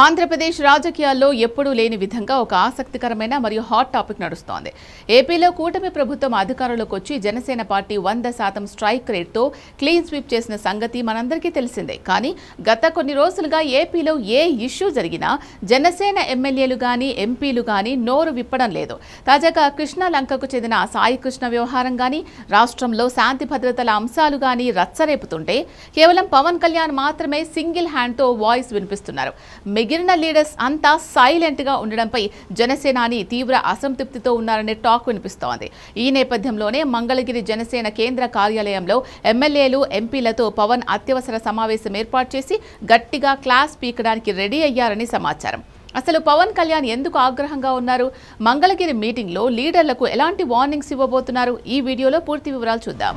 ఆంధ్రప్రదేశ్ రాజకీయాల్లో ఎప్పుడూ లేని విధంగా ఒక ఆసక్తికరమైన మరియు హాట్ టాపిక్ నడుస్తోంది. ఏపీలో కూటమి ప్రభుత్వం అధికారంలోకి వచ్చి జనసేన పార్టీ 100% స్ట్రైక్ రేట్తో క్లీన్ స్వీప్ చేసిన సంగతి మనందరికీ తెలిసిందే. కానీ గత కొన్ని రోజులుగా ఏపీలో ఏ ఇష్యూ జరిగినా జనసేన ఎమ్మెల్యేలు గానీ ఎంపీలు గానీ నోరు విప్పడం లేదు. తాజాగా కృష్ణా లంకకు చెందిన సాయి కృష్ణ వ్యవహారం గానీ, రాష్ట్రంలో శాంతి భద్రతల అంశాలు గానీ రచ్చరేపుతుంటే కేవలం పవన్ కళ్యాణ్ మాత్రమే సింగిల్ హ్యాండ్తో వాయిస్ వినిపిస్తున్నారు. మిగిలిన లీడర్స్ అంతా సైలెంట్ గా ఉండడంపై జనసేనాని తీవ్ర అసంతృప్తితో ఉన్నారనే టాక్ వినిపిస్తోంది. ఈ నేపథ్యంలోనే మంగళగిరి జనసేన కేంద్ర కార్యాలయంలో ఎమ్మెల్యేలు ఎంపీలతో పవన్ అత్యవసర సమావేశం ఏర్పాటు చేసి గట్టిగా క్లాస్ పీకడానికి రెడీ అయ్యారని సమాచారం. అసలు పవన్ కళ్యాణ్ ఎందుకు ఆగ్రహంగా ఉన్నారు? మంగళగిరి మీటింగ్లో లీడర్లకు ఎలాంటి వార్నింగ్స్ ఇవ్వబోతున్నారు? ఈ వీడియోలో పూర్తి వివరాలు చూద్దాం.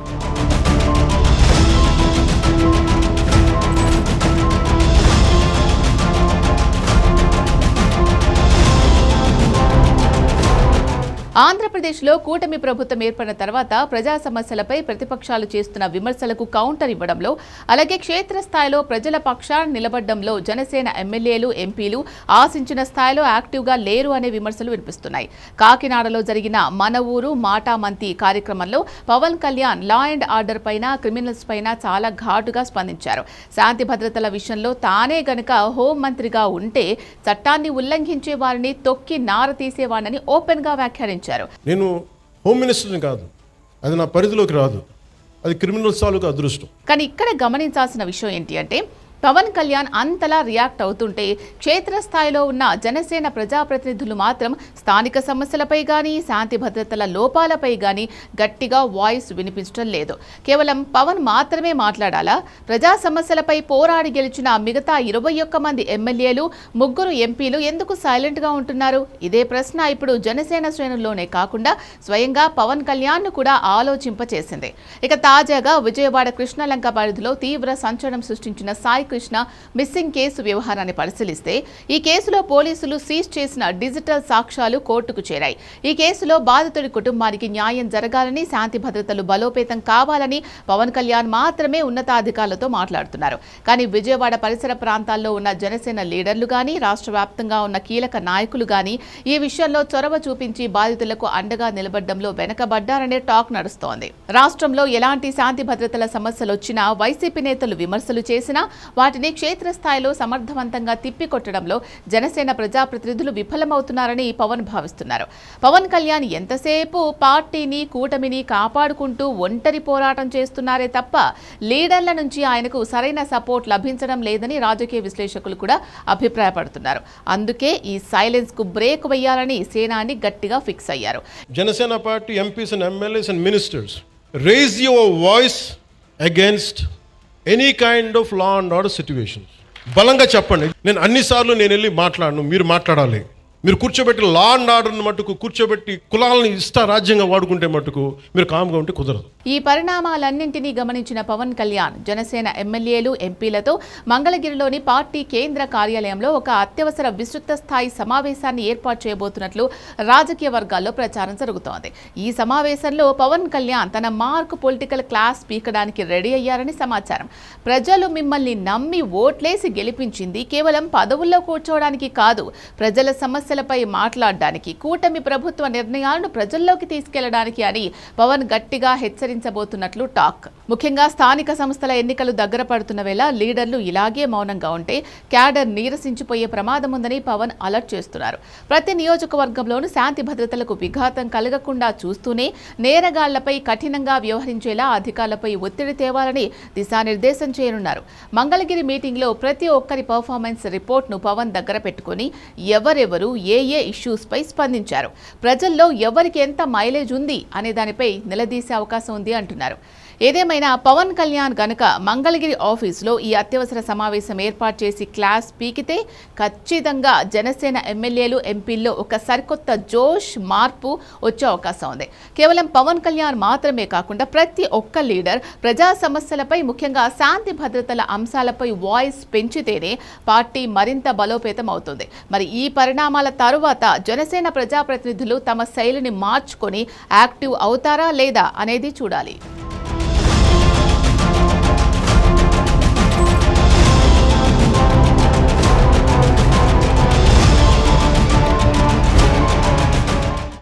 ఆంధ్రప్రదేశ్లో కూటమి ప్రభుత్వం ఏర్పడిన తర్వాత ప్రజా సమస్యలపై ప్రతిపక్షాలు చేస్తున్న విమర్శలకు కౌంటర్ ఇవ్వడంలో, అలాగే క్షేత్రస్థాయిలో ప్రజల పక్షాన నిలబడడంలో జనసేన ఎమ్మెల్యేలు ఎంపీలు ఆశించిన స్థాయిలో యాక్టివ్గా లేరు అనే విమర్శలు వినిపిస్తున్నాయి. కాకినాడలో జరిగిన మన ఊరు మాటామంతి కార్యక్రమంలో Pawan Kalyan law and order పైన, క్రిమినల్స్ పైన చాలా ఘాటుగా స్పందించారు. శాంతి భద్రతల విషయంలో తానే గనుక హోంమంత్రిగా ఉంటే చట్టాన్ని ఉల్లంఘించే వారిని తొక్కి నార తీసేవాడని ఓపెన్ గా వ్యాఖ్యానించారు. నేను హోమ్ మినిస్టర్ని కాదు, అది నా పరిధిలోకి రాదు, అది క్రిమినల్ తాలూకు అదృష్టం. కానీ ఇక్కడ గమనించాల్సిన విషయం ఏంటి అంటే, పవన్ కళ్యాణ్ అంతలా రియాక్ట్ అవుతుంటే క్షేత్రస్థాయిలో ఉన్న జనసేన ప్రజాప్రతినిధులు మాత్రం స్థానిక సమస్యలపై కానీ, శాంతి భద్రతల లోపాలపై కానీ గట్టిగా వాయిస్ వినిపించడం లేదు. కేవలం పవన్ మాత్రమే మాట్లాడాలా? ప్రజా సమస్యలపై పోరాడి గెలిచిన మిగతా 21 మంది ఎమ్మెల్యేలు, 3 ఎంపీలు ఎందుకు సైలెంట్గా ఉంటున్నారు? ఇదే ప్రశ్న ఇప్పుడు జనసేన శ్రేణుల్లోనే కాకుండా స్వయంగా పవన్ కళ్యాణ్ను కూడా ఆలోచింపచేసింది. ఇక తాజాగా విజయవాడ కృష్ణలంక పరిధిలో తీవ్ర సంచలనం సృష్టించిన సాయి కృష్ణ మిస్సింగ్ కేసు వ్యవహారాన్ని పరిశీలిస్తే ఈ కేసులో పోలీసులు సీజ్ చేసిన డిజిటల్ సాక్ష్యాలు కోర్టుకు చేరాయి. ఈ కేసులో బాధితుడి కుటుంబానికి న్యాయం జరగాలని, శాంతి భద్రతలు బలోపేతం కావాలని పవన్ కళ్యాణ్ మాత్రమే ఉన్నతాధికారులతో మాట్లాడుతున్నారు. కానీ విజయవాడ పరిసర ప్రాంతాల్లో ఉన్న జనసేన లీడర్లు గానీ, రాష్ట్ర వ్యాప్తంగా ఉన్న కీలక నాయకులు గానీ ఈ విషయంలో చొరవ చూపించి బాధితులకు అండగా నిలబడడంలో వెనకబడ్డారనే టాక్ నడుస్తోంది. రాష్ట్రంలో ఎలాంటి శాంతి భద్రతల సమస్యలు వచ్చినా వైసీపీ నేతలు విమర్శలు చేసినా వాటిని క్షేత్రస్థాయిలో సమర్థవంతంగా తిప్పికొట్టడంలో జనసేన ప్రజాప్రతినిధులు విఫలమవుతున్నారని పవన్ భావిస్తున్నారు. పవన్ కళ్యాణ్ ఎంతసేపు పార్టీని, కూటమిని కాపాడుకుంటూ ఒంటరి పోరాటం చేస్తున్నారే తప్ప లీడర్ల నుంచి ఆయనకు సరైన సపోర్ట్ లభించడం లేదని రాజకీయ విశ్లేషకులు కూడా అభిప్రాయపడుతున్నారు. అందుకే ఈ సైలెన్స్ కు బ్రేక్ వేయాలని సేనాని గట్టిగా ఫిక్స్ అయ్యారు. Janasena party MPs and MLAs and ministers, raise your voice against any kind of law and order situations. బలంగా చెప్పండి. నేను అన్నిసార్లు వెళ్ళి మాట్లాడను, మీరు మాట్లాడాలి. మీరు కూర్చోబెట్టి లా అండ్ ఆర్డర్ని మట్టుకు కూర్చోబెట్టి కులాలను రాజ్యంగా వాడుకుంటే మట్టుకు మీరు కామ్గా ఉంటే కుదరదు. ఈ పరిణామాలన్నింటినీ గమనించిన పవన్ కళ్యాణ్ జనసేన ఎమ్మెల్యేలు, ఎంపీలతో మంగళగిరిలోని పార్టీ కేంద్ర కార్యాలయంలో ఒక అత్యవసర విస్తృత స్థాయి సమావేశాన్ని ఏర్పాటు చేయబోతున్నట్లు రాజకీయ వర్గాల్లో ప్రచారం జరుగుతోంది. ఈ సమావేశంలో పవన్ కళ్యాణ్ తన మార్క్ పొలిటికల్ క్లాస్ పీకడానికి రెడీ అయ్యారని సమాచారం. ప్రజలు మిమ్మల్ని నమ్మి ఓట్లేసి గెలిపించింది కేవలం పదవుల్లో కూర్చోవడానికి కాదు, ప్రజల సమస్యలపై మాట్లాడడానికి, కూటమి ప్రభుత్వ నిర్ణయాలను ప్రజల్లోకి తీసుకెళ్లడానికి అని పవన్ గట్టిగా హెచ్చరించబోతున్నట్లు టాక్. ముఖ్యంగా స్థానిక సంస్థల ఎన్నికలు దగ్గర పడుతున్న వేళ లీడర్లు ఇలాగే మౌనంగా ఉంటే క్యాడర్ నీరసించిపోయే ప్రమాదం ఉందని పవన్ అలర్ట్ చేస్తున్నారు. ప్రతి నియోజకవర్గంలోనూ శాంతి భద్రతలకు విఘాతం కలగకుండా చూస్తూనే నేరగాళ్లపై కఠినంగా వ్యవహరించేలా అధికారులపై ఒత్తిడి తేవాలని దిశానిర్దేశం చేయనున్నారు. మంగళగిరి మీటింగ్లో ప్రతి ఒక్కరి పర్ఫార్మెన్స్ రిపోర్ట్ను పవన్ దగ్గర పెట్టుకుని ఎవరెవరు ఏ ఇష్యూస్ పై స్పందించారు, ప్రజల్లో ఎవరికి ఎంత మైలేజ్ ఉంది అనే దానిపై నిలదీసే అవకాశం ఉంది అంటున్నారు. ఏదేమైనా పవన్ కళ్యాణ్ గనక మంగళగిరి ఆఫీసులో ఈ అత్యవసర సమావేశం ఏర్పాటు చేసి క్లాస్ పీకితే ఖచ్చితంగా జనసేన ఎమ్మెల్యేలు, ఎంపీల్లో ఒక సరికొత్త జోష్, మార్పు వచ్చే అవకాశం ఉంది. కేవలం పవన్ కళ్యాణ్ మాత్రమే కాకుండా ప్రతి ఒక్క లీడర్ ప్రజా సమస్యలపై, ముఖ్యంగా శాంతి భద్రతల అంశాలపై వాయిస్ పెంచితేనే పార్టీ మరింత బలోపేతం అవుతుంది. మరి ఈ పరిణామాల తరువాత జనసేన ప్రజాప్రతినిధులు తమ శైలిని మార్చుకొని యాక్టివ్ అవుతారా లేదా అనేది చూడాలి.